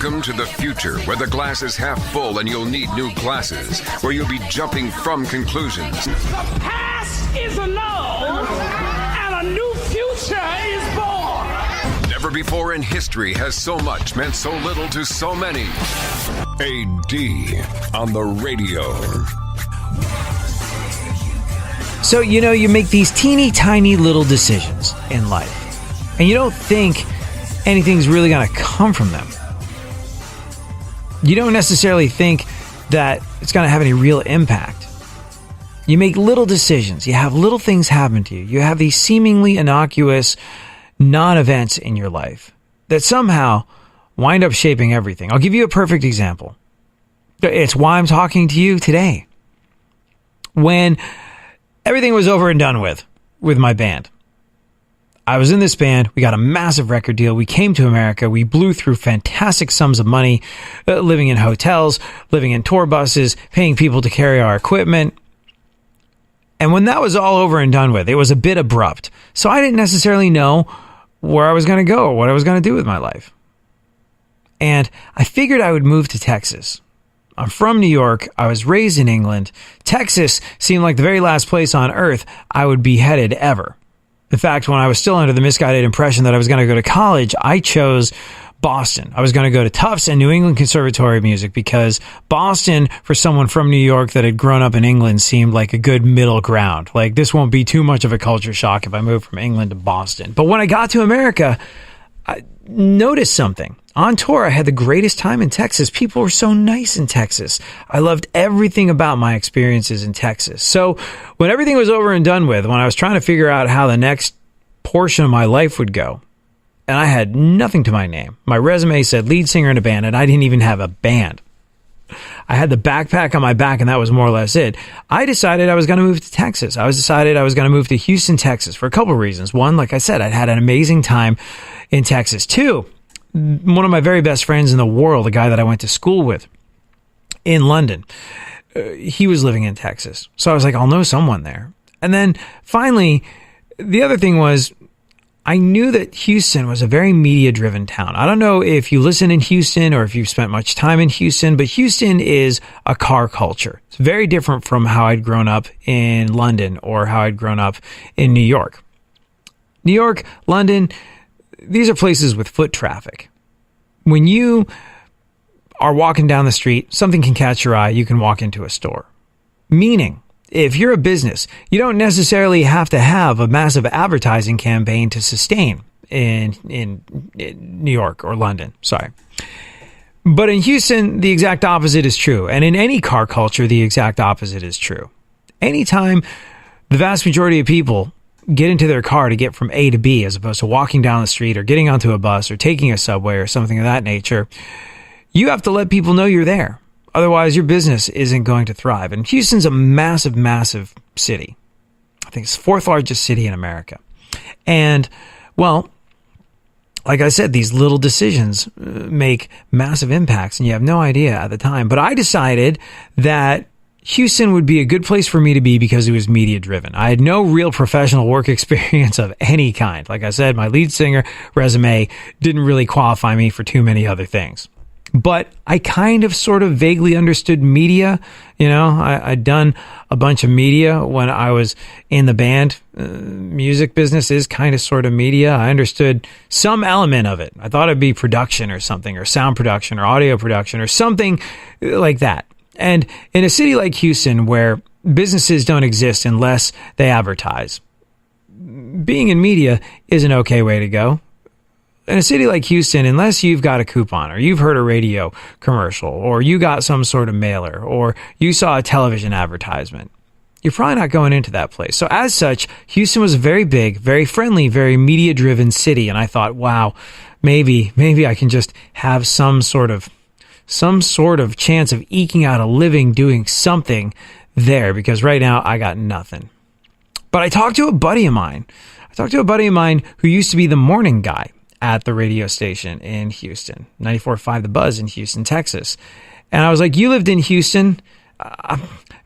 Welcome to the future, where the glass is half full and you'll need new glasses, where you'll be jumping from conclusions. The past is annulled, and a new future is born. Never before in history has so much meant so little to so many. AD on the radio. So, you make these teeny tiny little decisions in life, and you don't think anything's really going to come from them. You don't necessarily think that it's going to have any real impact. You make little decisions. You have little things happen to you. You have these seemingly innocuous non-events in your life that somehow wind up shaping everything. I'll give you a perfect example. It's why I'm talking to you today. When everything was over and done with my band, I was in this band. We got a massive record deal. We came to America. We blew through fantastic sums of money, living in hotels, living in tour buses, paying people to carry our equipment. And when that was all over and done with, it was a bit abrupt. So I didn't necessarily know where I was going to go or what I was going to do with my life. And I figured I would move to Texas. I'm from New York. I was raised in England. Texas seemed like the very last place on earth I would be headed ever. In fact, when I was still under the misguided impression that I was going to go to college, I chose Boston. I was going to go to Tufts and New England Conservatory of Music because Boston, for someone from New York that had grown up in England, seemed like a good middle ground. Like, this won't be too much of a culture shock if I move from England to Boston. But when I got to America, I noticed something. On tour, I had the greatest time in Texas. People were so nice in Texas. I loved everything about my experiences in Texas. So when everything was over and done with, when I was trying to figure out how the next portion of my life would go, and I had nothing to my name. My resume said lead singer in a band, and I didn't even have a band. I had the backpack on my back, and that was more or less it. I decided I was going to move to Texas. I was going to move to Houston, Texas for a couple of reasons. One, like I said, I'd had an amazing time in Texas. Two, one of my very best friends in the world, a guy that I went to school with in London, he was living in Texas. So I was like, I'll know someone there. And then finally, the other thing was, I knew that Houston was a very media-driven town. I don't know if you listen in Houston or if you've spent much time in Houston, but Houston is a car culture. It's very different from how I'd grown up in London or how I'd grown up in New York. New York, London, these are places with foot traffic. When you are walking down the street, something can catch your eye, you can walk into a store. Meaning, if you're a business, you don't necessarily have to have a massive advertising campaign to sustain in New York or London. Sorry. But in Houston, the exact opposite is true. And in any car culture, the exact opposite is true. Anytime the vast majority of people get into their car to get from A to B, as opposed to walking down the street or getting onto a bus or taking a subway or something of that nature, you have to let people know you're there. Otherwise, your business isn't going to thrive. And Houston's a massive, massive city. I think it's the fourth largest city in America. And, well, like I said, these little decisions make massive impacts, and you have no idea at the time. But I decided that Houston would be a good place for me to be because it was media driven. I had no real professional work experience of any kind. Like I said, my lead singer resume didn't really qualify me for too many other things. But I kind of sort of vaguely understood media. I'd done a bunch of media when I was in the band. Music business is kind of sort of media. I understood some element of it. I thought it'd be production or something, or sound production or audio production or something like that. And in a city like Houston, where businesses don't exist unless they advertise, being in media is an okay way to go. In a city like Houston, unless you've got a coupon or you've heard a radio commercial or you got some sort of mailer or you saw a television advertisement, you're probably not going into that place. So as such, Houston was a very big, very friendly, very media-driven city. And I thought, wow, maybe I can just have some sort of chance of eking out a living doing something there, because right now I got nothing. But I talked to a buddy of mine who used to be the morning guy at the radio station in Houston, 94.5 The Buzz in Houston, Texas. And I was like, you lived in Houston.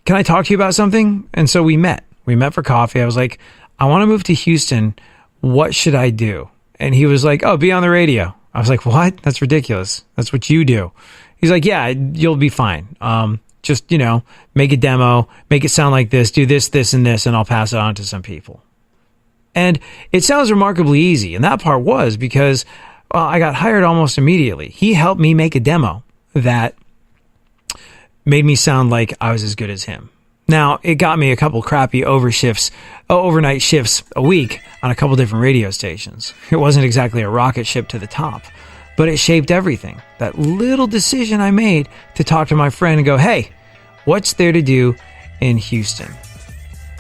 Can I talk to you about something? And so we met for coffee. I was like, I want to move to Houston. What should I do? And he was like, oh, be on the radio. I was like, what? That's ridiculous. That's what you do. He's like, yeah, you'll be fine. Just, make a demo, make it sound like this, do this, this, and this, and I'll pass it on to some people. And it sounds remarkably easy. And that part was because I got hired almost immediately. He helped me make a demo that made me sound like I was as good as him. Now, it got me a couple crappy overnight shifts a week on a couple different radio stations. It wasn't exactly a rocket ship to the top, but it shaped everything. That little decision I made to talk to my friend and go, hey, what's there to do in Houston?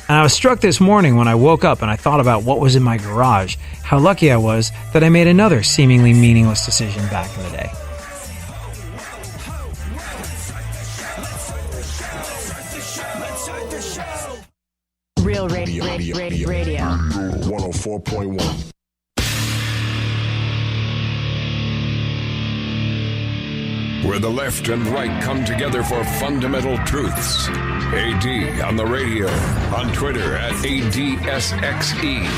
And I was struck this morning when I woke up and I thought about what was in my garage, how lucky I was that I made another seemingly meaningless decision back in the day. Real radio. 104.1. Where the left and right come together for fundamental truths. AD on the radio, on Twitter at ADSXE.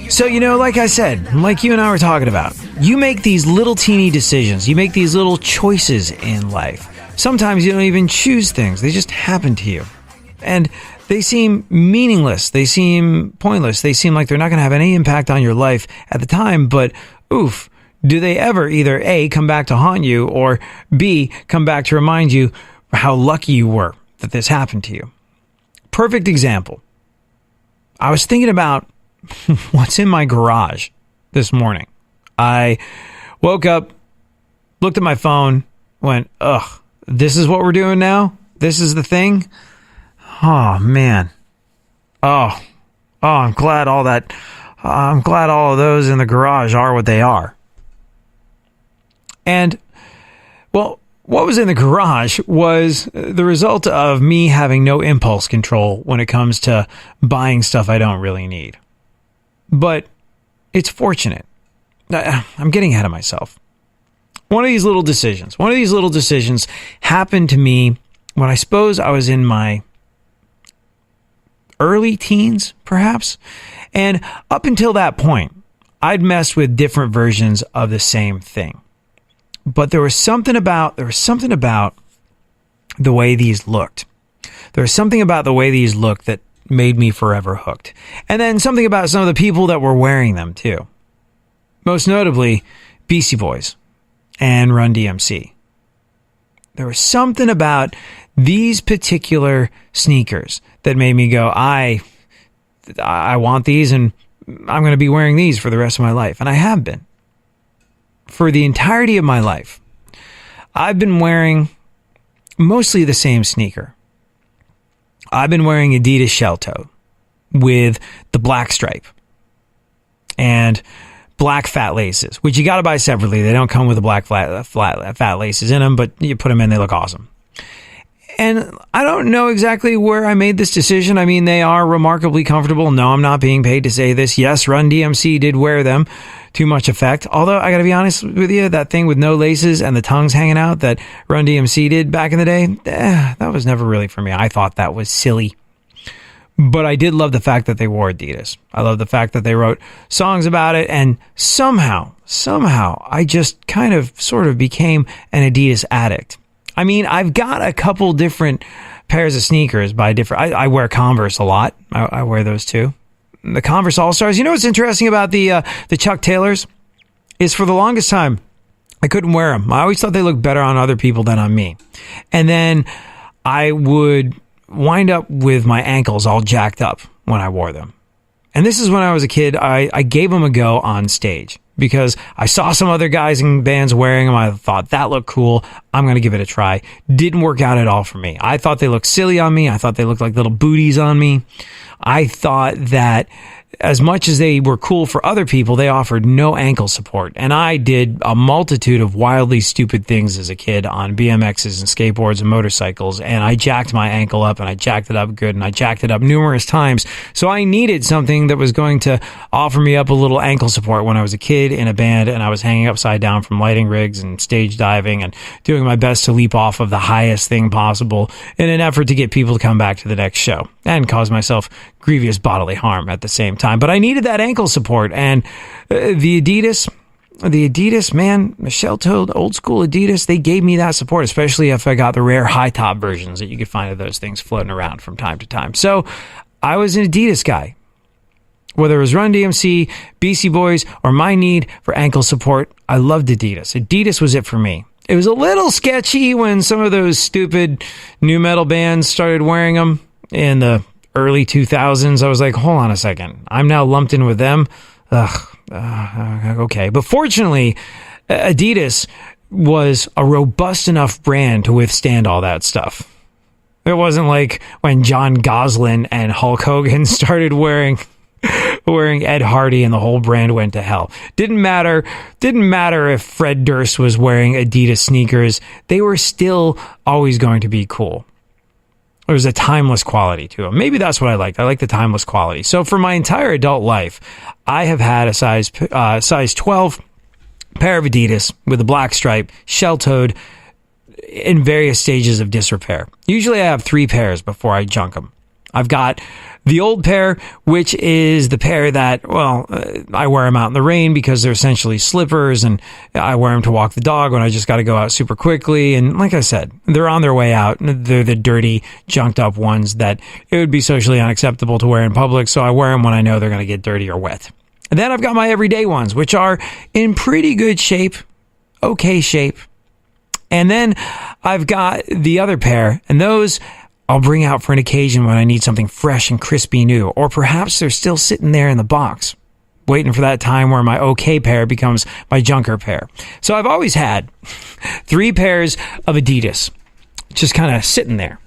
So, like I said, like you and I were talking about, you make these little teeny decisions. You make these little choices in life. Sometimes you don't even choose things. They just happen to you. And they seem meaningless. They seem pointless. They seem like they're not going to have any impact on your life at the time. But, oof, do they ever either A, come back to haunt you, or B, come back to remind you how lucky you were that this happened to you? Perfect example. I was thinking about what's in my garage this morning. I woke up, looked at my phone, went, ugh, this is what we're doing now? This is the thing? Oh, man. Oh, I'm glad all of those in the garage are what they are. And, well, what was in the garage was the result of me having no impulse control when it comes to buying stuff I don't really need. But it's fortunate. I'm getting ahead of myself. One of these little decisions happened to me when I suppose I was in my early teens, perhaps. And up until that point, I'd messed with different versions of the same thing. But there was something about the way these looked. There was something about the way these looked that made me forever hooked. And then something about some of the people that were wearing them too. Most notably, Beastie Boys and Run DMC. There was something about these particular sneakers that made me go, I want these and I'm going to be wearing these for the rest of my life. And I have been. For the entirety of my life, I've been wearing mostly the same sneaker. I've been wearing Adidas Shell Toe with the black stripe and black fat laces, which you got to buy separately. They don't come with the black fat laces in them, but you put them in, they look awesome. And I don't know exactly where I made this decision. I mean, they are remarkably comfortable. No, I'm not being paid to say this. Yes, Run DMC did wear them to much effect. Although, I got to be honest with you, that thing with no laces and the tongues hanging out that Run DMC did back in the day, that was never really for me. I thought that was silly. But I did love the fact that they wore Adidas. I love the fact that they wrote songs about it. And somehow, I just kind of sort of became an Adidas addict. I mean, I've got a couple different pairs of sneakers by different... I wear Converse a lot. I wear those too. The Converse All-Stars. You know what's interesting about the Chuck Taylors? Is for the longest time, I couldn't wear them. I always thought they looked better on other people than on me. And then I would wind up with my ankles all jacked up when I wore them. And this is when I was a kid. I gave them a go on stage because I saw some other guys in bands wearing them. I thought that looked cool. I'm going to give it a try. Didn't work out at all for me. I thought they looked silly on me. I thought they looked like little booties on me. I thought that as much as they were cool for other people, they offered no ankle support. And I did a multitude of wildly stupid things as a kid on BMXs and skateboards and motorcycles. And I jacked my ankle up, and I jacked it up good, and I jacked it up numerous times. So I needed something that was going to offer me up a little ankle support when I was a kid in a band, and I was hanging upside down from lighting rigs and stage diving and doing my best to leap off of the highest thing possible in an effort to get people to come back to the next show and cause myself grievous bodily harm at the same time. But I needed that ankle support, and the Adidas, man, the shell-toed old school Adidas, they gave me that support, especially if I got the rare high top versions that you could find of those things floating around from time to time. So I was an Adidas guy. Whether it was Run DMC, BC Boys, or my need for ankle support, I loved Adidas. Adidas was it for me. It was a little sketchy when some of those stupid new metal bands started wearing them in the early 2000s. I was like, hold on a second. I'm now lumped in with them. Okay. But fortunately, Adidas was a robust enough brand to withstand all that stuff. It wasn't like when John Gosselin and Hulk Hogan started wearing Ed Hardy and the whole brand went to hell. Didn't matter if Fred Durst was wearing Adidas sneakers. They were still always going to be cool. There was a timeless quality to them. Maybe that's what I liked. I like the timeless quality. So for my entire adult life, I have had a size 12 pair of Adidas with a black stripe, shell-toed, in various stages of disrepair. Usually I have 3 pairs before I junk them. I've got the old pair, which is the pair that, well, I wear them out in the rain because they're essentially slippers, and I wear them to walk the dog when I just got to go out super quickly. And like I said, they're on their way out. They're the dirty, junked up ones that it would be socially unacceptable to wear in public, so I wear them when I know they're going to get dirty or wet. And then I've got my everyday ones, which are in pretty good shape, okay shape. And then I've got the other pair, and those I'll bring out for an occasion when I need something fresh and crispy new, or perhaps they're still sitting there in the box, waiting for that time where my okay pair becomes my junker pair. So I've always had 3 pairs of Adidas, just kind of sitting there.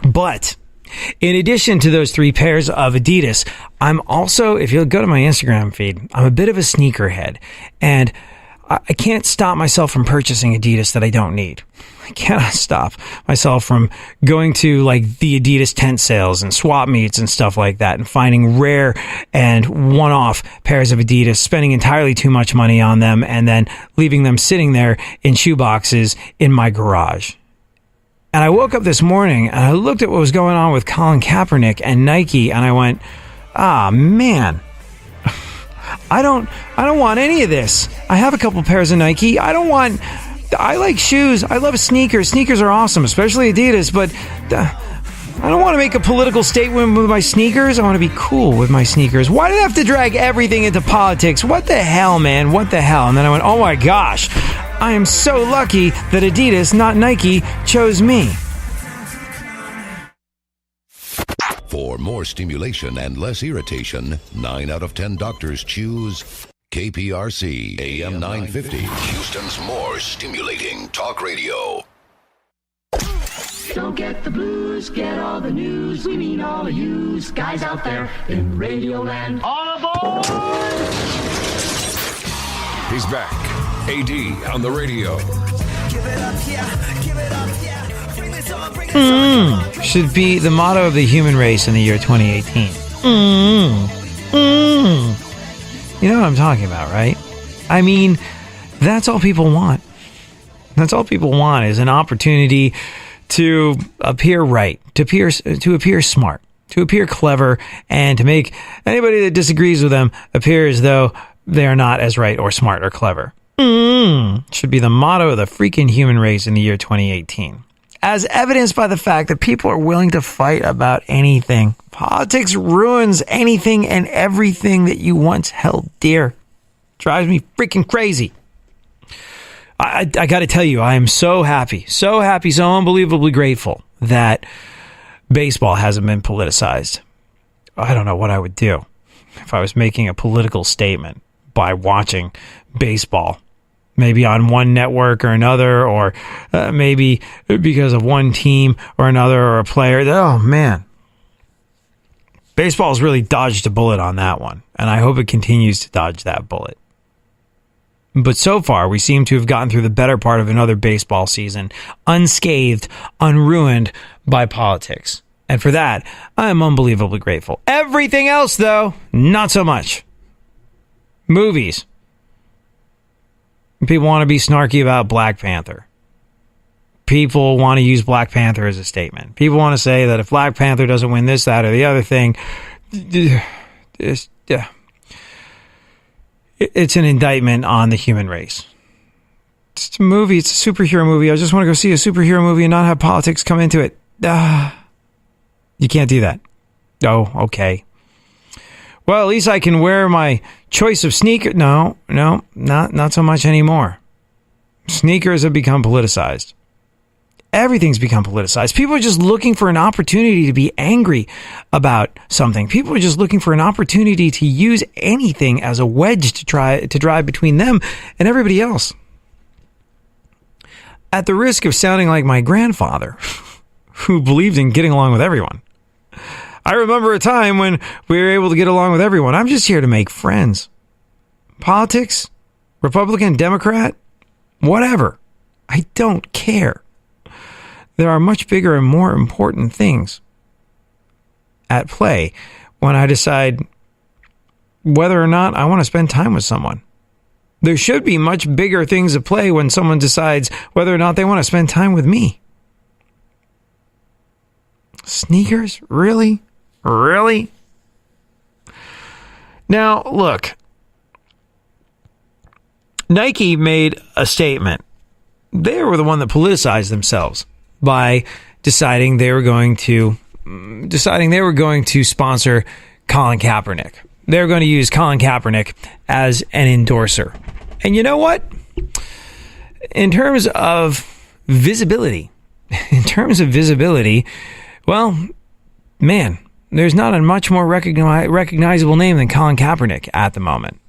But in addition to those 3 pairs of Adidas, I'm also, if you'll go to my Instagram feed, I'm a bit of a sneakerhead, and I can't stop myself from purchasing Adidas that I don't need. I cannot stop myself from going to like the Adidas tent sales and swap meets and stuff like that and finding rare and one-off pairs of Adidas, spending entirely too much money on them, and then leaving them sitting there in shoeboxes in my garage. And I woke up this morning and I looked at what was going on with Colin Kaepernick and Nike, and I went, man, I don't want any of this. I have a couple pairs of Nike. I like shoes. I love sneakers. Sneakers are awesome, especially Adidas, but I don't want to make a political statement with my sneakers. I want to be cool with my sneakers. Why do I have to drag everything into politics? What the hell, man? What the hell? And then I went, oh my gosh, I am so lucky that Adidas, not Nike, chose me. For more stimulation and less irritation, 9 out of 10 doctors choose KPRC AM 950, Houston's more stimulating talk radio. Don't get the blues, get all the news. We mean all of you guys out there in Radioland. All aboard! He's back. AD on the radio. Give it up, yeah. Give it up, yeah. Bring this on, bring this on. Should be the motto of the human race in the year 2018. You know what I'm talking about, right? I mean, that's all people want. That's all people want is an opportunity to appear right, to appear smart, to appear clever, and to make anybody that disagrees with them appear as though they are not as right or smart or clever. Should be the motto of the freaking human race in the year 2018. As evidenced by the fact that people are willing to fight about anything. Politics ruins anything and everything that you once held dear. Drives me freaking crazy. I got to tell you, I am so happy, so unbelievably grateful that baseball hasn't been politicized. I don't know what I would do if I was making a political statement by watching baseball. Maybe on one network or another, or maybe because of one team or another or a player. Oh, man. Baseball's really dodged a bullet on that one, and I hope it continues to dodge that bullet. But so far, we seem to have gotten through the better part of another baseball season, unscathed, unruined by politics. And for that, I am unbelievably grateful. Everything else, though, not so much. Movies. People want to be snarky about Black Panther. People want to use Black Panther as a statement. People want to say that if Black Panther doesn't win this, that, or the other thing, it's an indictment on the human race. It's a movie. It's a superhero movie. I just want to go see a superhero movie and not have politics come into it. You can't do that. Oh, okay. Well, at least I can wear my choice of sneaker. No, not so much anymore. Sneakers have become politicized. Everything's become politicized. People are just looking for an opportunity to be angry about something. People are just looking for an opportunity to use anything as a wedge to try to drive between them and everybody else. At the risk of sounding like my grandfather, who believed in getting along with everyone. I remember a time when we were able to get along with everyone. I'm just here to make friends. Politics, Republican, Democrat, whatever. I don't care. There are much bigger and more important things at play when I decide whether or not I want to spend time with someone. There should be much bigger things at play when someone decides whether or not they want to spend time with me. Sneakers? Really? Really? Now, look. Nike made a statement. They were the one that politicized themselves by deciding they were going to sponsor Colin Kaepernick. They were going to use Colin Kaepernick as an endorser. And you know what? In terms of visibility, well, man, there's not a much more recognizable name than Colin Kaepernick at the moment.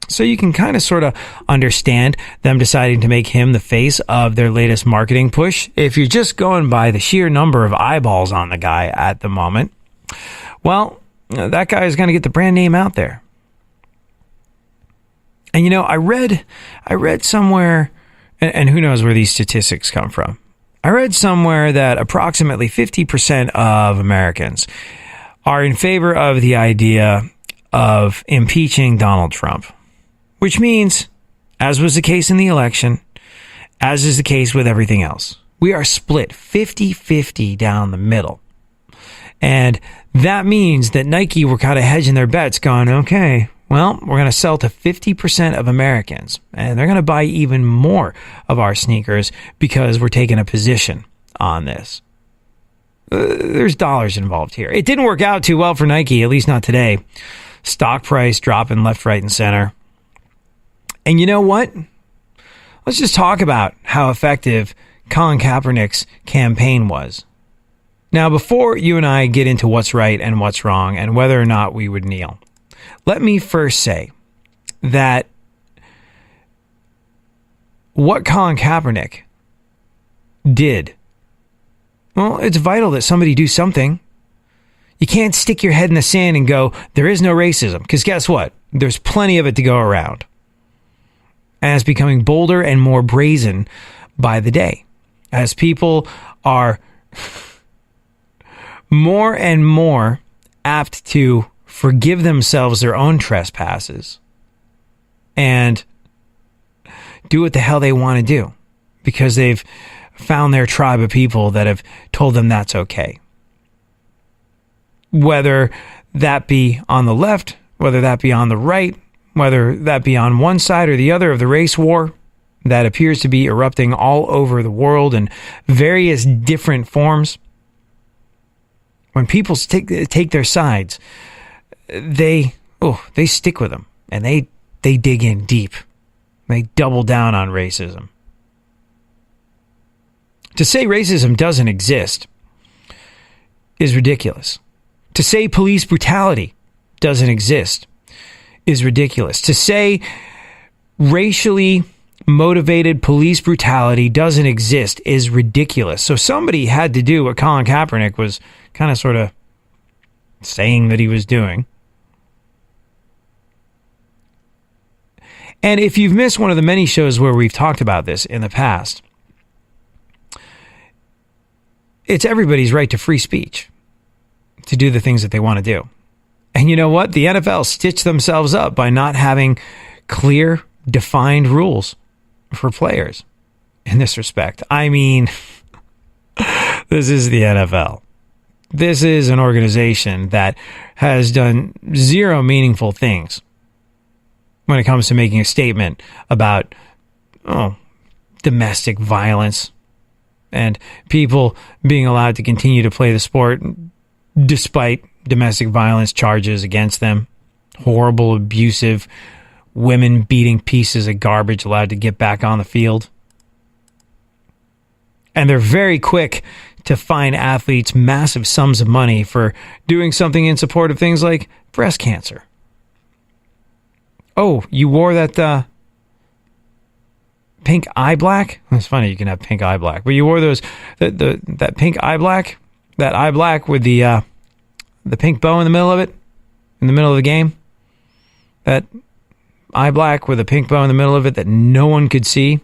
So you can kind of sort of understand them deciding to make him the face of their latest marketing push. If you're just going by the sheer number of eyeballs on the guy at the moment, well, that guy is going to get the brand name out there. And, you know, I read somewhere, and who knows where these statistics come from. I read somewhere that approximately 50% of Americans are in favor of the idea of impeaching Donald Trump, which means, as was the case in the election, as is the case with everything else, we are split 50-50 down the middle. And that means that Nike were kind of hedging their bets, going, okay, well, we're going to sell to 50% of Americans, and they're going to buy even more of our sneakers because we're taking a position on this. There's dollars involved here. It didn't work out too well for Nike, at least not today. Stock price dropping left, right, and center. And you know what? Let's just talk about how effective Colin Kaepernick's campaign was. Now, before you and I get into what's right and what's wrong and whether or not we would kneel, let me first say that what Colin Kaepernick did, well, it's vital that somebody do something. You can't stick your head in the sand and go, there is no racism. Because guess what? There's plenty of it to go around. And it's becoming bolder and more brazen by the day. As people are more and more apt to forgive themselves their own trespasses and do what the hell they want to do because they've found their tribe of people that have told them that's okay. Whether that be on the left, whether that be on the right, whether that be on one side or the other of the race war that appears to be erupting all over the world in various different forms. When people take their sides, they stick with them and they dig in deep. They double down on racism. To say racism doesn't exist is ridiculous. To say police brutality doesn't exist is ridiculous. To say racially motivated police brutality doesn't exist is ridiculous. So somebody had to do what Colin Kaepernick was kind of sort of saying that he was doing. And if you've missed one of the many shows where we've talked about this in the past, it's everybody's right to free speech, to do the things that they want to do. And you know what? The NFL stitched themselves up by not having clear, defined rules for players in this respect. I mean, this is the NFL. This is an organization that has done zero meaningful things when it comes to making a statement about domestic violence and people being allowed to continue to play the sport despite domestic violence charges against them. Horrible, abusive, women beating pieces of garbage allowed to get back on the field. And they're very quick to fine athletes massive sums of money for doing something in support of things like breast cancer. Oh, you wore that pink eye black? It's funny you can have pink eye black, but you wore those that pink eye black, that eye black with the pink bow in the middle of it, in the middle of the game. That eye black with a pink bow in the middle of it that no one could see.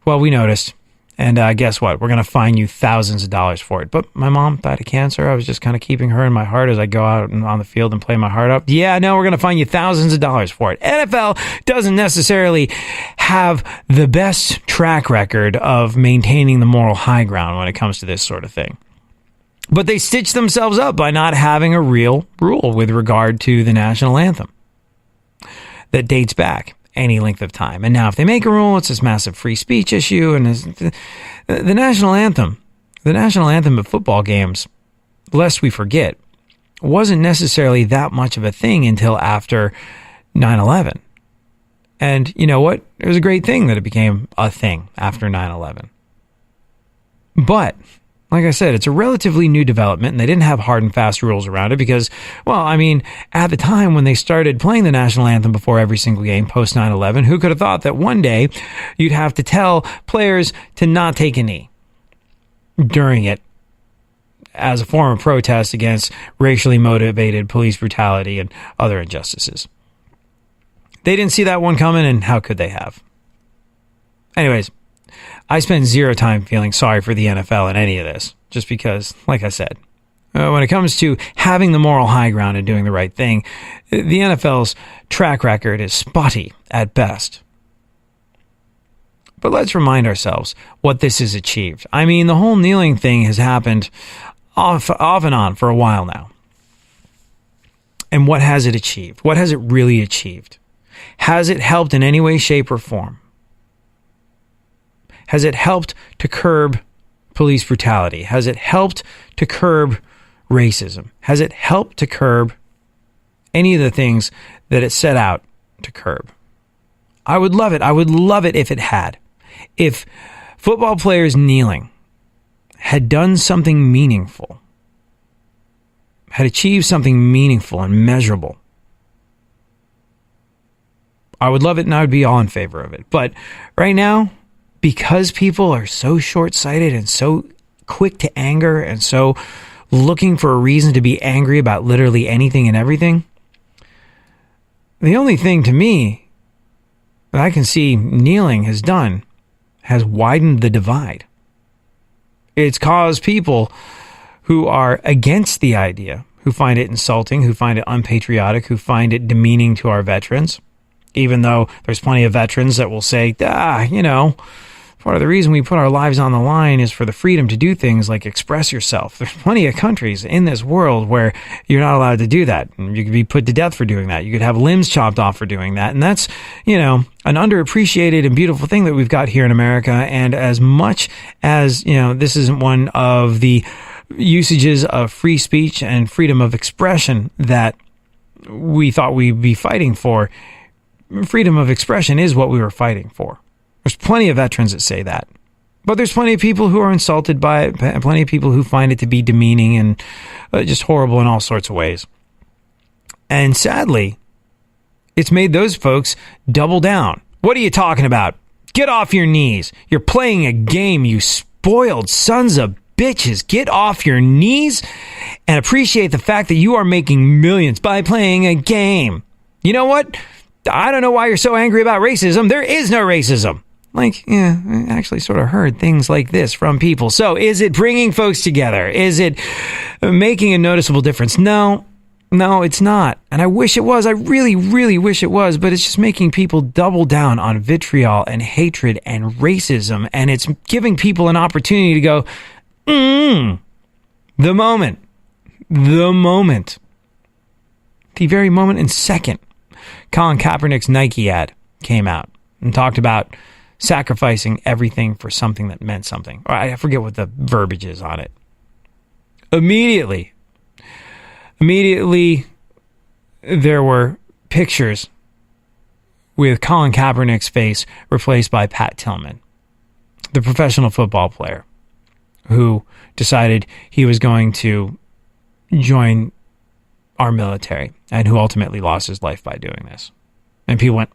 Well, we noticed. And guess what? We're going to fine you thousands of dollars for it. But my mom died of cancer. I was just kind of keeping her in my heart as I go out on the field and play my heart up. Yeah, no, we're going to fine you thousands of dollars for it. NFL doesn't necessarily have the best track record of maintaining the moral high ground when it comes to this sort of thing. But they stitched themselves up by not having a real rule with regard to the national anthem that dates back any length of time. And now if they make a rule, it's this massive free speech issue. And the national anthem of football games, lest we forget, wasn't necessarily that much of a thing until after 9/11. And you know what? It was a great thing that it became a thing after 9/11. But like I said, it's a relatively new development, and they didn't have hard and fast rules around it because, well, I mean, at the time when they started playing the national anthem before every single game post 9/11, who could have thought that one day you'd have to tell players to not take a knee during it as a form of protest against racially motivated police brutality and other injustices? They didn't see that one coming, and how could they have? Anyways, I spend zero time feeling sorry for the NFL in any of this, just because, like I said, when it comes to having the moral high ground and doing the right thing, the NFL's track record is spotty at best. But let's remind ourselves what this has achieved. I mean, the whole kneeling thing has happened off and on for a while now. And what has it achieved? What has it really achieved? Has it helped in any way, shape, or form? Has it helped to curb police brutality? Has it helped to curb racism? Has it helped to curb any of the things that it set out to curb? I would love it. I would love it if it had. If football players kneeling had done something meaningful, had achieved something meaningful and measurable, I would love it and I would be all in favor of it. But right now, because people are so short-sighted and so quick to anger and so looking for a reason to be angry about literally anything and everything, the only thing to me that I can see kneeling has done has widened the divide. It's caused people who are against the idea, who find it insulting, who find it unpatriotic, who find it demeaning to our veterans, even though there's plenty of veterans that will say, part of the reason we put our lives on the line is for the freedom to do things like express yourself. There's plenty of countries in this world where you're not allowed to do that. You could be put to death for doing that. You could have limbs chopped off for doing that. And that's, an underappreciated and beautiful thing that we've got here in America. And as much as, this isn't one of the usages of free speech and freedom of expression that we thought we'd be fighting for, freedom of expression is what we were fighting for. There's plenty of veterans that say that. But there's plenty of people who are insulted by it, and plenty of people who find it to be demeaning and just horrible in all sorts of ways. And sadly, it's made those folks double down. What are you talking about? Get off your knees. You're playing a game, you spoiled sons of bitches. Get off your knees and appreciate the fact that you are making millions by playing a game. You know what? I don't know why you're so angry about racism. There is no racism. Like, yeah, I actually sort of heard things like this from people. So is it bringing folks together? Is it making a noticeable difference? No, it's not. And I wish it was. I really, really wish it was. But it's just making people double down on vitriol and hatred and racism. And it's giving people an opportunity to go, the moment, the very moment and second Colin Kaepernick's Nike ad came out and talked about sacrificing everything for something that meant something. I forget what the verbiage is on it. Immediately, there were pictures with Colin Kaepernick's face replaced by Pat Tillman, the professional football player who decided he was going to join our military and who ultimately lost his life by doing this. And people went,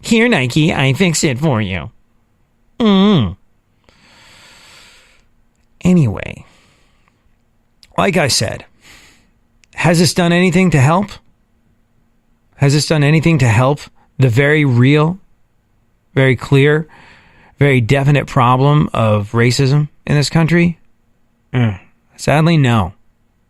here, Nike, I fix it for you. Anyway, like I said, has this done anything to help? Has this done anything to help the very real, very clear, very definite problem of racism in this country? Sadly, no.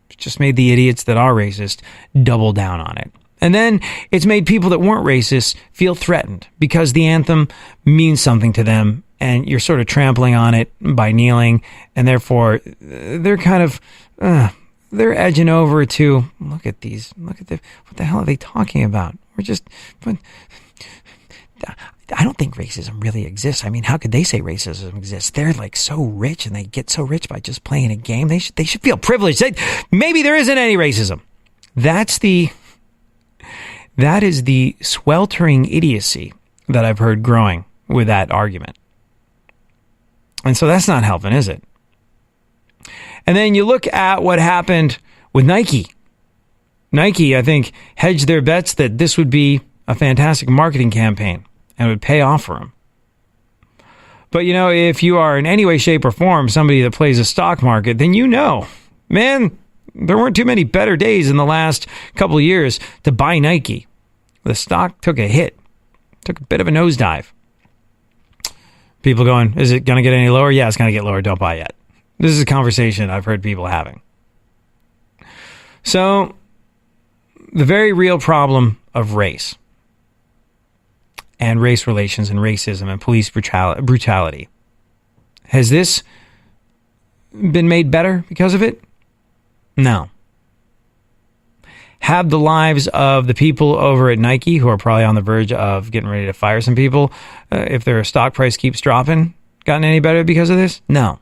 It's just made the idiots that are racist double down on it. And then it's made people that weren't racist feel threatened because the anthem means something to them and you're sort of trampling on it by kneeling, and therefore they're kind of, they're edging over to, what the hell are they talking about? I don't think racism really exists. I mean, how could they say racism exists? They're like so rich and they get so rich by just playing a game. They should feel privileged. Maybe there isn't any racism. That is the sweltering idiocy that I've heard growing with that argument. And so that's not helping, is it? And then you look at what happened with Nike. Nike, I think, hedged their bets that this would be a fantastic marketing campaign and it would pay off for them. But, you know, if you are in any way, shape, or form somebody that plays a stock market, then you know, man, there weren't too many better days in the last couple of years to buy Nike. The stock took a hit, took a bit of a nosedive. People going, is it going to get any lower? Yeah, it's going to get lower. Don't buy yet. This is a conversation I've heard people having. So, the very real problem of race and race relations and racism and police brutality, has this been made better because of it? No. Have the lives of the people over at Nike, who are probably on the verge of getting ready to fire some people, if their stock price keeps dropping, gotten any better because of this? No.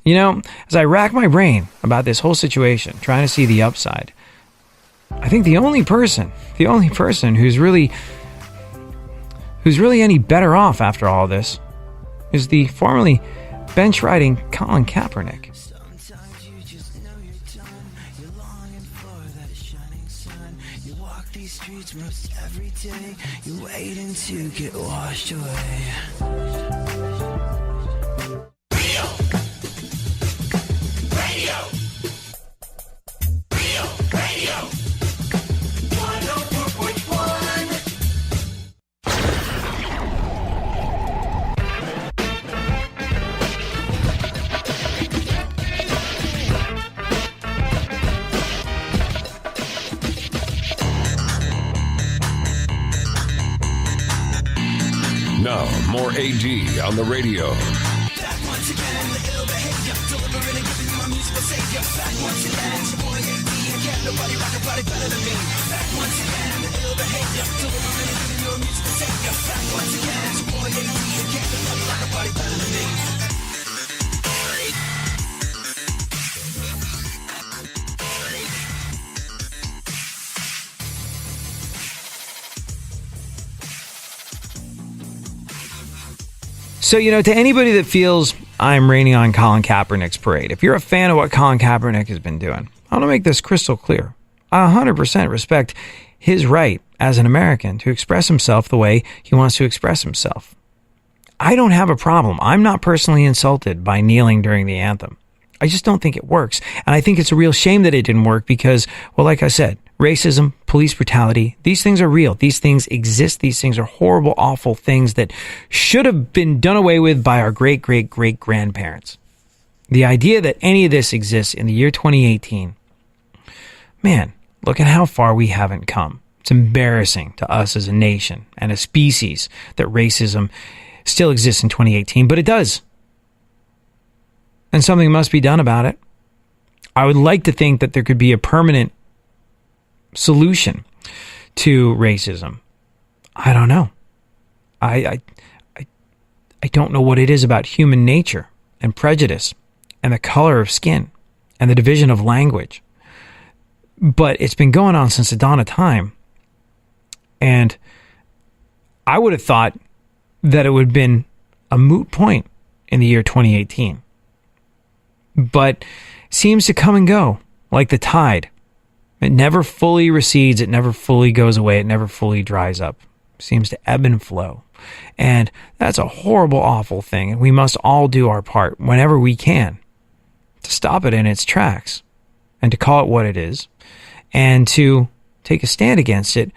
You know, as I rack my brain about this whole situation, trying to see the upside, I think the only person who's really any better off after all this is the formerly bench riding Colin Kaepernick. Most every day, you're waiting to get washed away. Radio. Radio. Radio. Radio. 104.1. Now, more AD on the radio. Back once again, the ill behavior, delivering and giving you my musical savior. Back once again, it's your boy AD, and can't nobody rock a body better than me. Back once again, the ill behavior, delivering and giving you a musical savior. Back once again, it's your boy AD, and can't nobody rock a body better than me. So, you know, to anybody that feels I'm raining on Colin Kaepernick's parade, if you're a fan of what Colin Kaepernick has been doing, I want to make this crystal clear. I 100% respect his right as an American to express himself the way he wants to express himself. I don't have a problem. I'm not personally insulted by kneeling during the anthem. I just don't think it works. And I think it's a real shame that it didn't work because, well, like I said, racism, police brutality, these things are real. These things exist. These things are horrible, awful things that should have been done away with by our great, great, great grandparents. The idea that any of this exists in the year 2018, man, look at how far we haven't come. It's embarrassing to us as a nation and a species that racism still exists in 2018, but it does. And something must be done about it. I would like to think that there could be a permanent solution to racism. I don't know. I don't know what it is about human nature and prejudice and the color of skin and the division of language. But it's been going on since the dawn of time. And I would have thought that it would have been a moot point in the year 2018. But seems to come and go like the tide. It never fully recedes. It never fully goes away. It never fully dries up. It seems to ebb and flow. And that's a horrible, awful thing. And we must all do our part whenever we can to stop it in its tracks and to call it what it is and to take a stand against it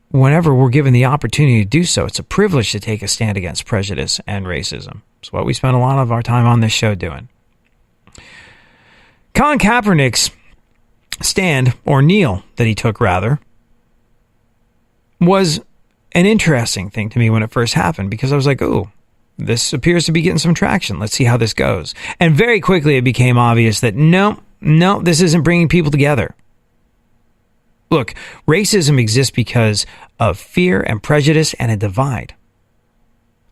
whenever we're given the opportunity to do so. It's a privilege to take a stand against prejudice and racism. It's what we spend a lot of our time on this show doing. Colin Kaepernick's stand, or kneel that he took rather, was an interesting thing to me when it first happened because I was like, ooh, this appears to be getting some traction. Let's see how this goes. And very quickly it became obvious that no, this isn't bringing people together. Look, racism exists because of fear and prejudice and a divide.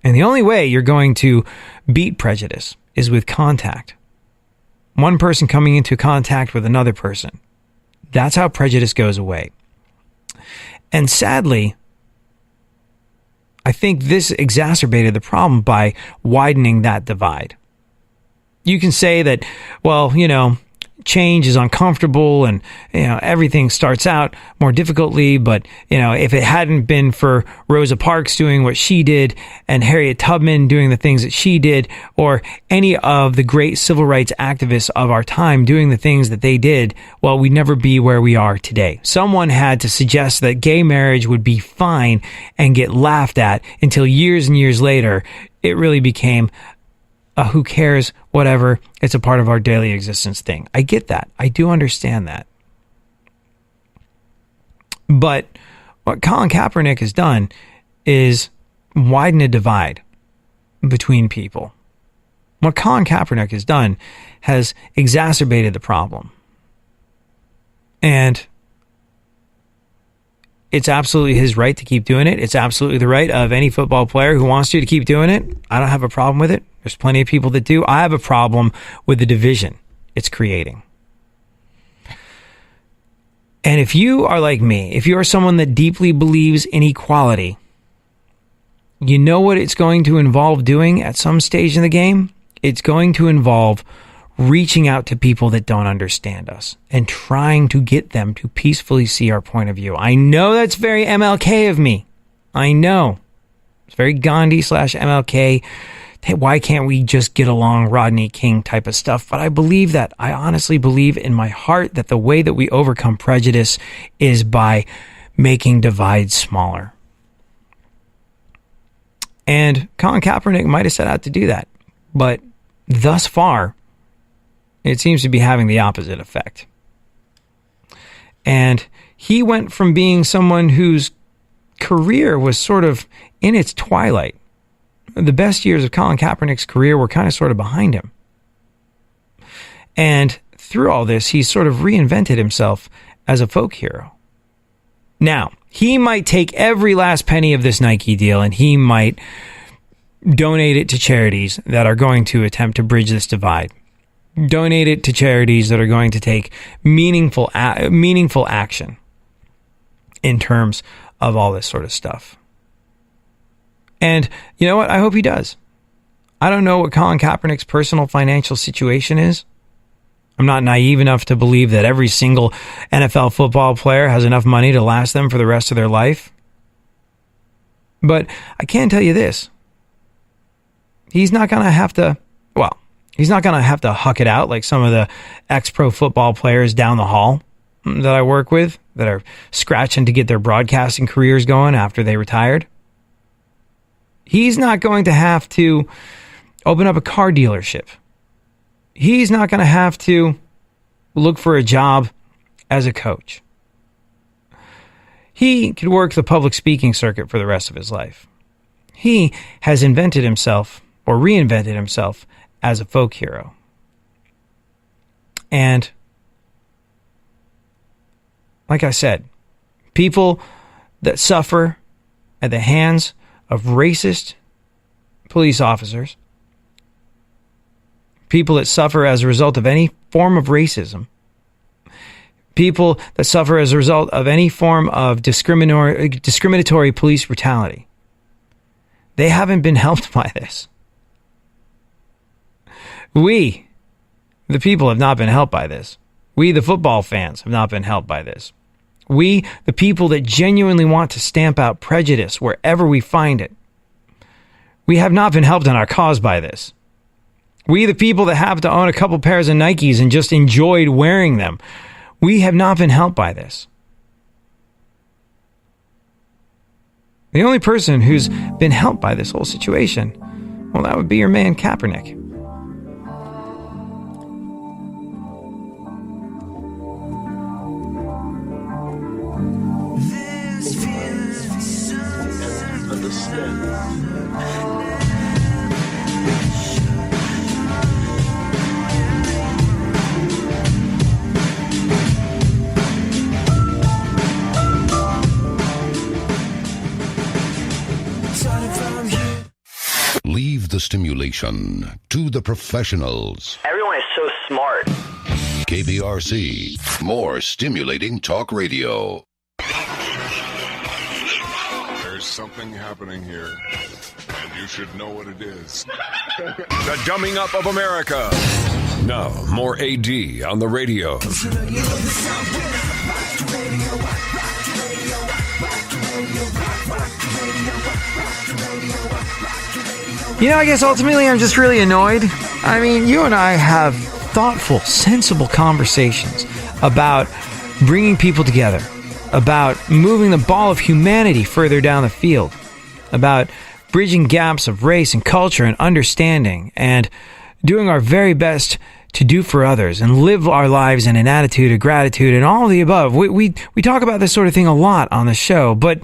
And the only way you're going to beat prejudice is with contact. One person coming into contact with another person. That's how prejudice goes away. And sadly, I think this exacerbated the problem by widening that divide. You can say that, well, change is uncomfortable and, everything starts out more difficultly. But, if it hadn't been for Rosa Parks doing what she did and Harriet Tubman doing the things that she did, or any of the great civil rights activists of our time doing the things that they did, well, we'd never be where we are today. Someone had to suggest that gay marriage would be fine and get laughed at until years and years later, it really became who cares, whatever, it's a part of our daily existence thing. I get that. I do understand that. But what Colin Kaepernick has done is widen a divide between people. What Colin Kaepernick has done has exacerbated the problem. And it's absolutely his right to keep doing it. It's absolutely the right of any football player who wants to keep doing it. I don't have a problem with it. There's plenty of people that do. I have a problem with the division it's creating. And if you are like me, if you are someone that deeply believes in equality, you know what it's going to involve doing at some stage in the game? It's going to involve reaching out to people that don't understand us and trying to get them to peacefully see our point of view. I know that's very MLK of me. I know. It's very Gandhi/MLK. Why can't we just get along, Rodney King type of stuff? But I believe that. I honestly believe in my heart that the way that we overcome prejudice is by making divides smaller. And Colin Kaepernick might have set out to do that. But thus far, it seems to be having the opposite effect. And he went from being someone whose career was sort of in its twilight. The best years of Colin Kaepernick's career were kind of sort of behind him. And through all this, he's sort of reinvented himself as a folk hero. Now, he might take every last penny of this Nike deal and he might donate it to charities that are going to attempt to bridge this divide. Donate it to charities that are going to take meaningful action in terms of all this sort of stuff. And you know what? I hope he does. I don't know what Colin Kaepernick's personal financial situation is. I'm not naive enough to believe that every single NFL football player has enough money to last them for the rest of their life. But I can tell you this. he's not going to have to, he's not going to have to huck it out like some of the ex-pro football players down the hall that I work with that are scratching to get their broadcasting careers going after they retired. He's not going to have to open up a car dealership. He's not going to have to look for a job as a coach. He could work the public speaking circuit for the rest of his life. He has invented himself or reinvented himself as a folk hero. And like I said, people that suffer at the hands of racist police officers, people that suffer as a result of any form of racism, people that suffer as a result of any form of discriminatory police brutality, they haven't been helped by this. We, the people, have not been helped by this. We, the football fans, have not been helped by this. We, the people that genuinely want to stamp out prejudice wherever we find it, we have not been helped in our cause by this. We, the people that have to own a couple pairs of Nikes and just enjoyed wearing them, we have not been helped by this. The only person who's been helped by this whole situation, well, that would be your man Kaepernick. Leave the stimulation to the professionals. Everyone is so smart. KPRC, more stimulating talk radio. There's something happening here, and you should know what it is. The Dumbing Up of America. Now, more AD on the radio. You know, I guess ultimately I'm just really annoyed. I mean, you and I have thoughtful, sensible conversations about bringing people together, about moving the ball of humanity further down the field, about bridging gaps of race and culture and understanding, and doing our very best to do for others and live our lives in an attitude of gratitude and all of the above. We talk about this sort of thing a lot on the show, but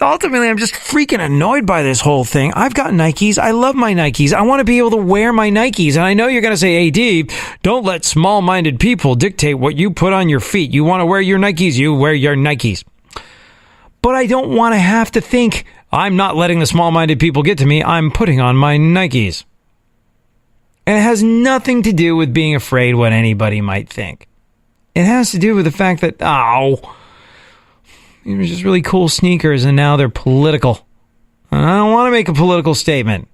ultimately, I'm just freaking annoyed by this whole thing. I've got Nikes. I love my Nikes. I want to be able to wear my Nikes. And I know you're going to say, AD, don't let small-minded people dictate what you put on your feet. You want to wear your Nikes, you wear your Nikes. But I don't want to have to think, I'm not letting the small-minded people get to me. I'm putting on my Nikes. And it has nothing to do with being afraid what anybody might think. It has to do with the fact that, these were just really cool sneakers, and now they're political. And I don't want to make a political statement.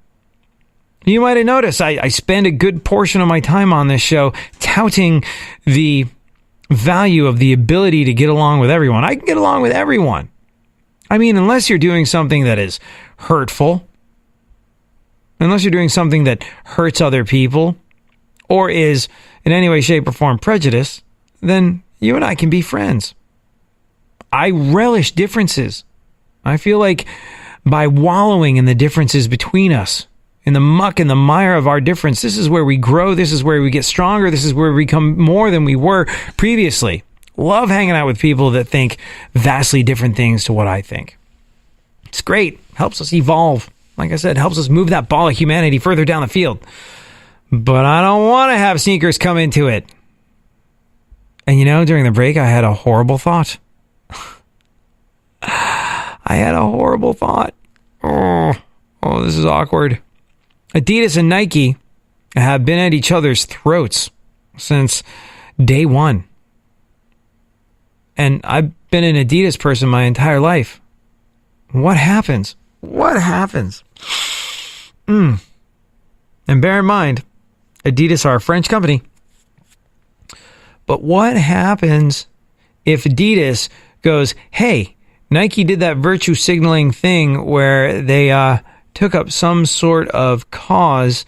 You might have noticed I spend a good portion of my time on this show touting the value of the ability to get along with everyone. I can get along with everyone. I mean, unless you're doing something that is hurtful, unless you're doing something that hurts other people, or is in any way, shape, or form prejudice, then you and I can be friends. I relish differences. I feel like by wallowing in the differences between us, in the muck and the mire of our difference, this is where we grow, this is where we get stronger, this is where we become more than we were previously. Love hanging out with people that think vastly different things to what I think. It's great. Helps us evolve. Like I said, helps us move that ball of humanity further down the field. But I don't want to have sneakers come into it. And you know, during the break, I had a horrible thought. Oh, this is awkward. Adidas and Nike have been at each other's throats since day one. And I've been an Adidas person my entire life. What happens? And bear in mind, Adidas are a French company. But what happens if Adidas goes, hey, Nike did that virtue signaling thing where they took up some sort of cause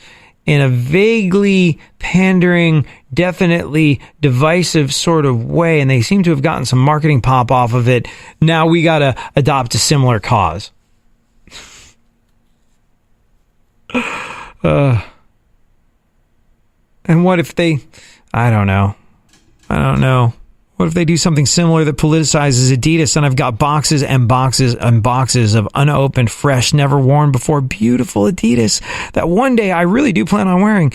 in a vaguely pandering, definitely divisive sort of way, and they seem to have gotten some marketing pop off of it. Now we got to adopt a similar cause. And what if they... I don't know. What if they do something similar that politicizes Adidas, and I've got boxes and boxes and boxes of unopened, fresh, never worn before beautiful Adidas that one day I really do plan on wearing,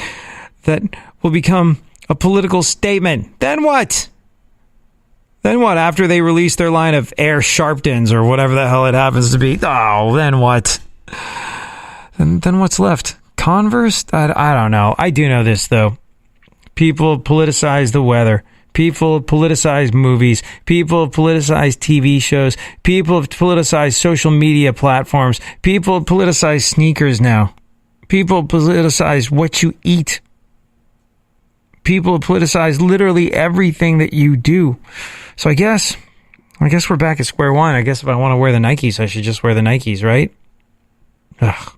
that will become a political statement. Then what? After they release their line of Air Sharptons or whatever the hell it happens to be? Oh, then what? Then what's left? Converse? I don't know. I do know this, though. People politicize the weather. People have politicized movies. People have politicized TV shows. People have politicized social media platforms. People have politicized sneakers now. People have politicized what you eat. People have politicized literally everything that you do. So I guess we're back at square one. I guess if I want to wear the Nikes, I should just wear the Nikes, right? Ugh.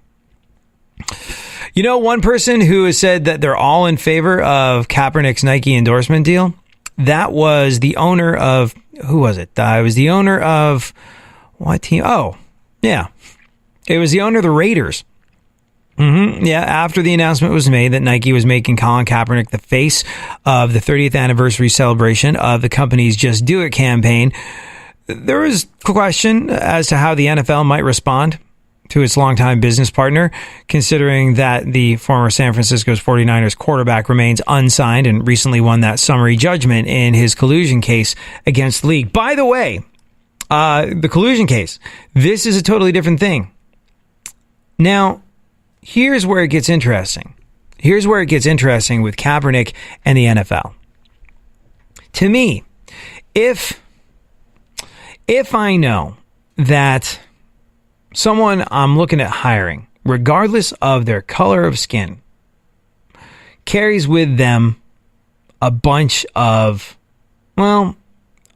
You know, one person who has said that they're all in favor of Kaepernick's Nike endorsement deal, that was the owner of, who was it? It was the owner of, what team? Oh, yeah. It was the owner of the Raiders. Yeah, after the announcement was made that Nike was making Colin Kaepernick the face of the 30th anniversary celebration of the company's Just Do It campaign, there was question as to how the NFL might respond to its longtime business partner, considering that the former San Francisco 49ers quarterback remains unsigned and recently won that summary judgment in his collusion case against the league. By the way, the collusion case, this is a totally different thing. Now, here's where it gets interesting. Here's where it gets interesting with Kaepernick and the NFL. To me, if I know that someone I'm looking at hiring, regardless of their color of skin, carries with them a bunch of, well,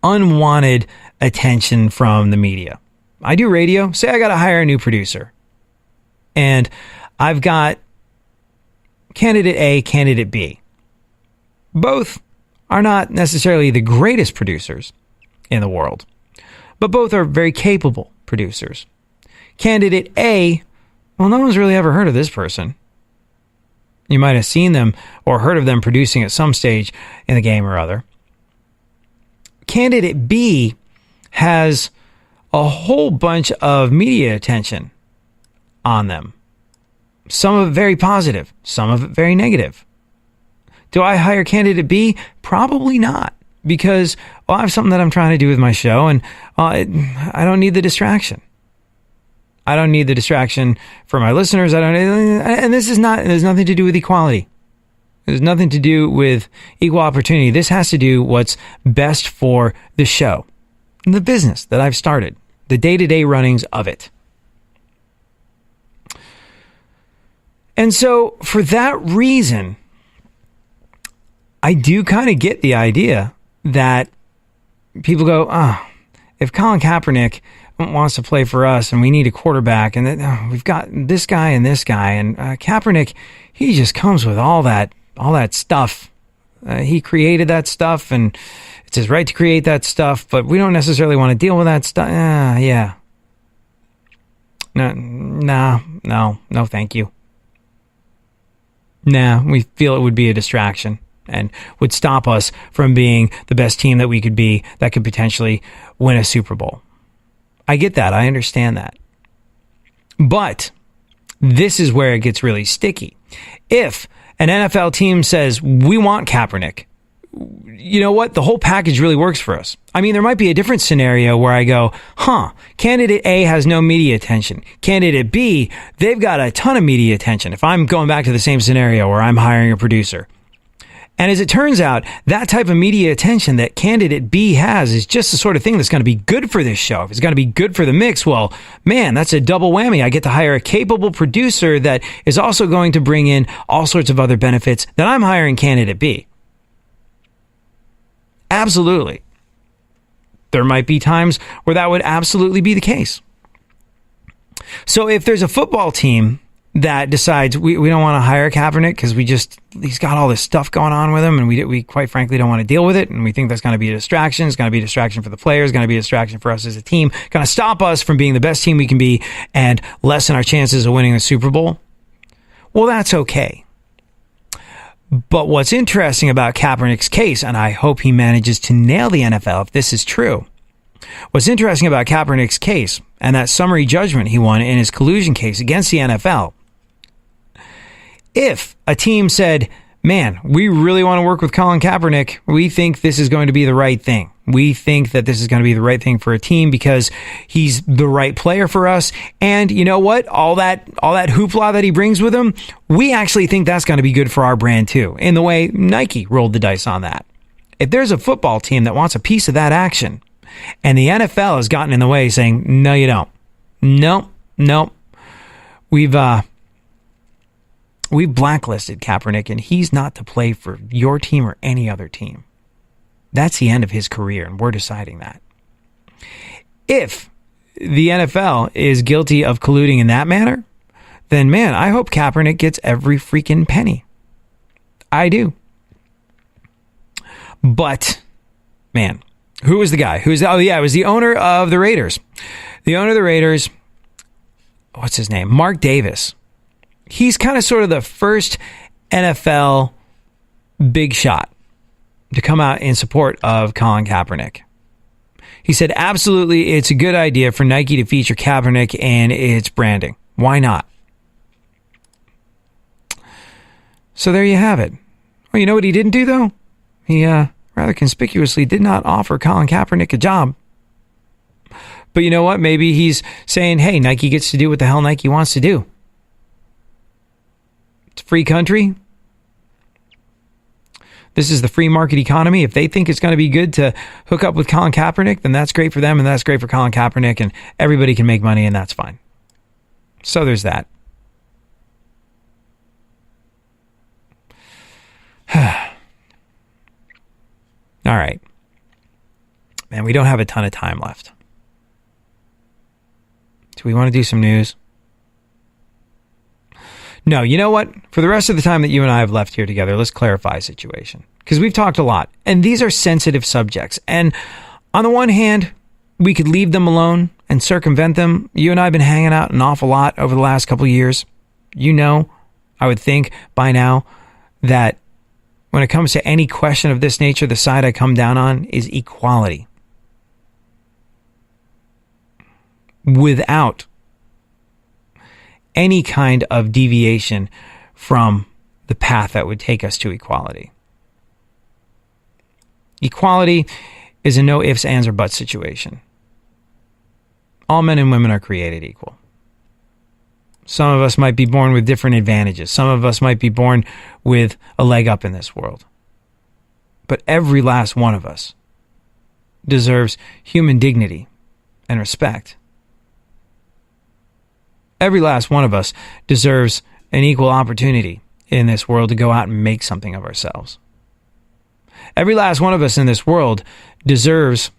unwanted attention from the media. I do radio. Say I got to hire a new producer. And I've got candidate A, candidate B. Both are not necessarily the greatest producers in the world, but both are very capable producers. Candidate A, well, no one's really ever heard of this person. You might have seen them or heard of them producing at some stage in the game or other. Candidate B has a whole bunch of media attention on them. Some of it very positive, some of it very negative. Do I hire candidate B? Probably not, because I have something that I'm trying to do with my show, and I don't need the distraction. I don't need the distraction for my listeners. And this is not, there's nothing to do with equality. There's nothing to do with equal opportunity. This has to do what's best for the show and the business that I've started, the day-to-day runnings of it. And so for that reason, I do kind of get the idea that people go, if Colin Kaepernick wants to play for us and we need a quarterback, and we've got this guy, and Kaepernick, he just comes with all that stuff. He created that stuff, and it's his right to create that stuff, but we don't necessarily want to deal with that stuff. Yeah. No, thank you. We feel it would be a distraction and would stop us from being the best team that we could be that could potentially win a Super Bowl. I get that. I understand that. But this is where it gets really sticky. If an NFL team says, we want Kaepernick, you know what? The whole package really works for us. I mean, there might be a different scenario where I go, candidate A has no media attention. Candidate B, they've got a ton of media attention. If I'm going back to the same scenario where I'm hiring a producer. And as it turns out, that type of media attention that candidate B has is just the sort of thing that's going to be good for this show. If it's going to be good for the mix, well, man, that's a double whammy. I get to hire a capable producer that is also going to bring in all sorts of other benefits that I'm hiring candidate B. Absolutely. There might be times where that would absolutely be the case. So if there's a football team that decides we don't want to hire Kaepernick because he's got all this stuff going on with him, and we quite frankly don't want to deal with it, and we think that's going to be a distraction. It's going to be a distraction for the players, going to be a distraction for us as a team, going to stop us from being the best team we can be and lessen our chances of winning the Super Bowl. Well, that's okay. But what's interesting about Kaepernick's case, and I hope he manages to nail the NFL if this is true. What's interesting about Kaepernick's case and that summary judgment he won in his collusion case against the NFL, if a team said, man, we really want to work with Colin Kaepernick, we think this is going to be the right thing. We think that this is going to be the right thing for a team because he's the right player for us. And you know what? All that hoopla that he brings with him, we actually think that's going to be good for our brand too, in the way Nike rolled the dice on that. If there's a football team that wants a piece of that action, and the NFL has gotten in the way saying, no, you don't. No. We've blacklisted Kaepernick, and he's not to play for your team or any other team. That's the end of his career, and we're deciding that. If the NFL is guilty of colluding in that manner, then, man, I hope Kaepernick gets every freaking penny. I do. But, man, who was the guy? It was the owner of the Raiders. The owner of the Raiders, what's his name? Mark Davis. He's kind of sort of the first NFL big shot to come out in support of Colin Kaepernick. He said, absolutely, it's a good idea for Nike to feature Kaepernick in its branding. Why not? So there you have it. Well, you know what he didn't do, though? He rather conspicuously did not offer Colin Kaepernick a job. But you know what? Maybe he's saying, hey, Nike gets to do what the hell Nike wants to do. It's a free country. This is the free market economy. If they think it's going to be good to hook up with Colin Kaepernick, then that's great for them, and that's great for Colin Kaepernick, and everybody can make money, and that's fine. So there's that. All right. Man, we don't have a ton of time left. Do we want to do some news? No, you know what? For the rest of the time that you and I have left here together, let's clarify a situation. Because we've talked a lot, and these are sensitive subjects. And on the one hand, we could leave them alone and circumvent them. You and I have been hanging out an awful lot over the last couple of years. You know, I would think by now that when it comes to any question of this nature, the side I come down on is equality. Without any kind of deviation from the path that would take us to equality. Equality is a no ifs, ands, or buts situation. All men and women are created equal. Some of us might be born with different advantages. Some of us might be born with a leg up in this world. But every last one of us deserves human dignity and respect. Every last one of us deserves an equal opportunity in this world to go out and make something of ourselves. Every last one of us in this world deserves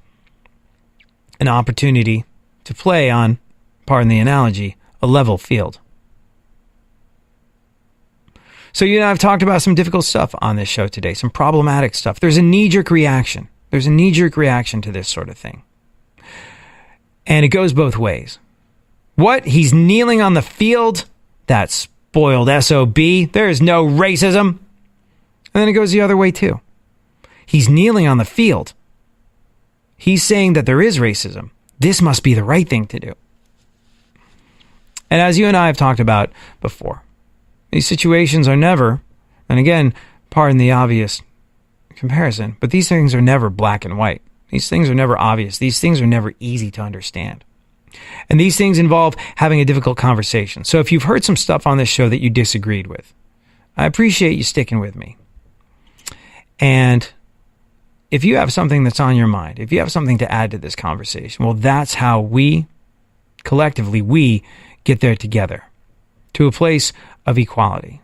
an opportunity to play on, pardon the analogy, a level field. So you and I have talked about some difficult stuff on this show today, some problematic stuff. There's a knee-jerk reaction. There's a knee-jerk reaction to this sort of thing. And it goes both ways. What? He's kneeling on the field? That spoiled SOB. There is no racism. And then it goes the other way too. He's kneeling on the field. He's saying that there is racism. This must be the right thing to do. And as you and I have talked about before, these situations are never, and again, pardon the obvious comparison, but these things are never black and white. These things are never obvious. These things are never easy to understand. And these things involve having a difficult conversation. So if you've heard some stuff on this show that you disagreed with, I appreciate you sticking with me. And if you have something that's on your mind, if you have something to add to this conversation, well, that's how we, collectively, we get there together to a place of equality.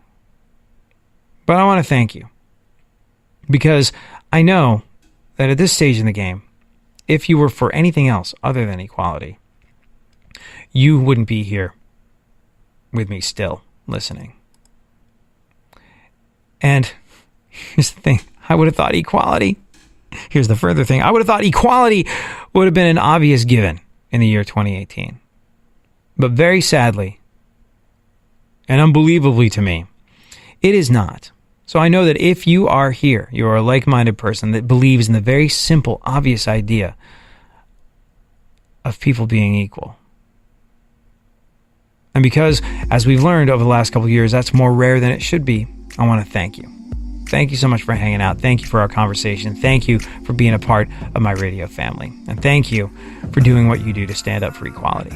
But I want to thank you because I know that at this stage in the game, if you were for anything else other than equality, you wouldn't be here with me still listening. And here's the thing. I would have thought equality. Here's the further thing. I would have thought equality would have been an obvious given in the year 2018. But very sadly, and unbelievably to me, it is not. So I know that if you are here, you are a like-minded person that believes in the very simple, obvious idea of people being equal. And because, as we've learned over the last couple of years, that's more rare than it should be, I want to thank you. Thank you so much for hanging out. Thank you for our conversation. Thank you for being a part of my radio family. And thank you for doing what you do to stand up for equality.